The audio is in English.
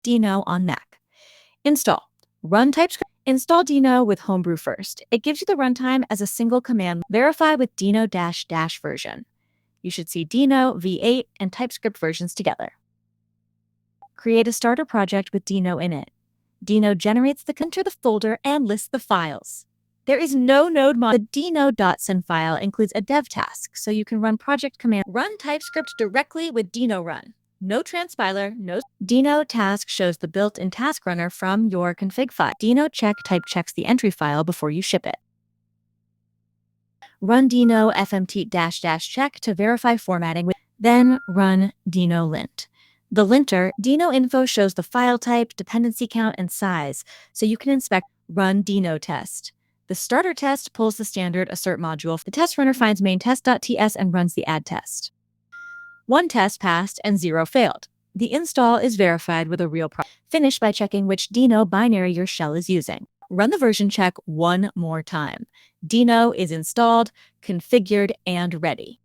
Deno on Mac. Install. Run TypeScript. Install Deno with Homebrew first. It gives you the runtime as a single command. Verify with deno-dash version. You should see Deno, V8, and TypeScript versions together. Create a starter project with Deno in it. Deno generates enter the folder and lists the files. There is no node mod. The deno.json file includes a dev task, so you can run project command. Run TypeScript directly with Deno run. No transpiler, no. Deno task shows the built-in task runner from your config file. Deno check type checks the entry file before you ship it. Run deno fmt check to verify formatting. Then run deno lint. The linter, deno info, shows the file type, dependency count, and size, so you can inspect. Run deno test. The starter test pulls the standard assert module. The test runner finds main.ts and runs the add test. 1 test passed and 0 failed. The install is verified with a real project. Finish by checking which Deno binary your shell is using. Run the version check one more time. Deno is installed, configured, and ready.